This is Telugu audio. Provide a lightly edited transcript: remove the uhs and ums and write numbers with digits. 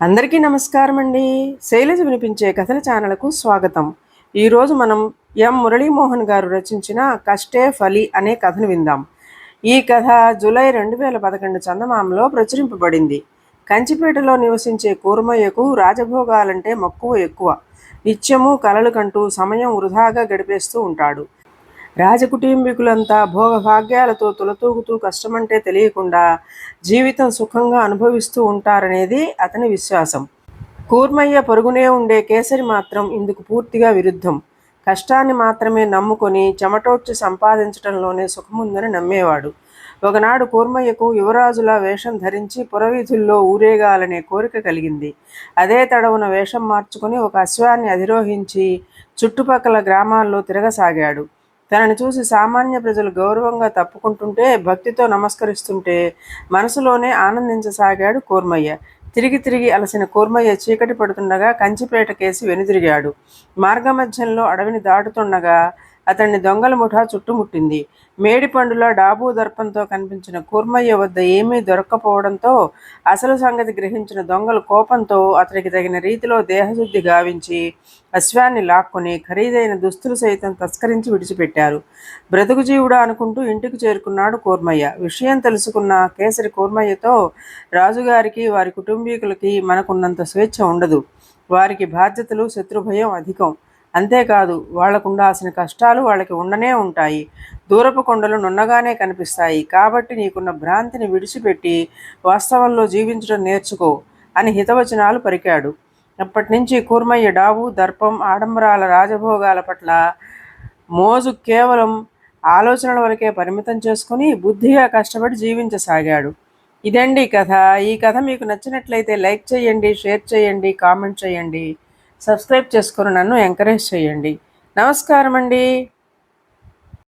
అందరికీ నమస్కారం అండి. శైలజ వినిపించే కథల ఛానల్కు స్వాగతం. ఈరోజు మనం ఎం మురళీమోహన్ గారు రచించిన కష్టే ఫలి అనే కథను విందాం. ఈ కథ జూలై 2011 చందమామలో ప్రచురింపబడింది. కంచిపేటలో నివసించే కూర్మయ్యకు రాజభోగాలంటే మక్కువ ఎక్కువ. నిత్యము కలలు కంటూ సమయం వృధాగా గడిపేస్తూ ఉంటాడు. రాజకుటుంబీకులంతా భోగభాగ్యాలతో తులతూగుతూ కష్టమంటే తెలియకుండా జీవితం సుఖంగా అనుభవిస్తూ ఉంటారనేది అతని విశ్వాసం. కూర్మయ్య పొరుగునే ఉండే కేసరి మాత్రం ఇందుకు పూర్తిగా విరుద్ధం. కష్టాన్ని మాత్రమే నమ్ముకొని చెమటోడ్చి సంపాదించడంలోనే సుఖముందని నమ్మేవాడు. ఒకనాడు కూర్మయ్యకు యువరాజులా వేషం ధరించి పురవీధుల్లో ఊరేగాలనే కోరిక కలిగింది. అదే తడవున వేషం మార్చుకుని ఒక అశ్వాన్ని అధిరోహించి చుట్టుపక్కల గ్రామాల్లో తిరగసాగాడు. తనని చూసి సామాన్య ప్రజలు గౌరవంగా తప్పుకుంటుంటే, భక్తితో నమస్కరిస్తుంటే మనసులోనే ఆనందించసాగాడు కూర్మయ్య. తిరిగి తిరిగి అలసిన కూర్మయ్య చీకటి పడుతుండగా కంచిపేట కేసి వెనుదిరిగాడు. మార్గమధ్యంలో అడవిని దాటుతుండగా అతన్ని దొంగల ముఠా చుట్టుముట్టింది. మేడిపండుల డాబు దర్పంతో కనిపించిన కూర్మయ్య వద్ద ఏమీ దొరక్కపోవడంతో అసలు సంగతి గ్రహించిన దొంగలు కోపంతో అతనికి తగిన రీతిలో దేహశుద్ధి గావించి అశ్వాన్ని లాక్కొని ఖరీదైన దుస్తులు సైతం తస్కరించి విడిచిపెట్టారు. బ్రతుకు జీవుడా అనుకుంటూ ఇంటికి చేరుకున్నాడు కూర్మయ్య. విషయం తెలుసుకున్న కేసరి కూర్మయ్యతో, రాజుగారికి వారి కుటుంబీకులకి మనకున్నంత స్వేచ్ఛ ఉండదు. వారికి బాధ్యతలు, శత్రుభయం అధికం. అంతేకాదు, వాళ్లకు ఉండాల్సిన కష్టాలు వాళ్ళకి ఉండనే ఉంటాయి. దూరపు కొండలు నున్నగానే కనిపిస్తాయి. కాబట్టి నీకున్న భ్రాంతిని విడిచిపెట్టి వాస్తవంలో జీవించడం నేర్చుకో అని హితవచనాలు పలికాడు. అప్పటి నుంచి కూర్మయ్య డాబు, దర్పం, ఆడంబరాల, రాజభోగాల పట్ల మోజు కేవలం ఆలోచనల వరకే పరిమితం చేసుకుని బుద్ధిగా కష్టపడి జీవించసాగాడు. ఇదండి కథ. ఈ కథ మీకు నచ్చినట్లయితే లైక్ చేయండి, షేర్ చేయండి, కామెంట్ చేయండి, సబ్స్క్రైబ్ చేసుకొని నన్ను ఎంకరేజ్ చేయండి. నమస్కారం అండి.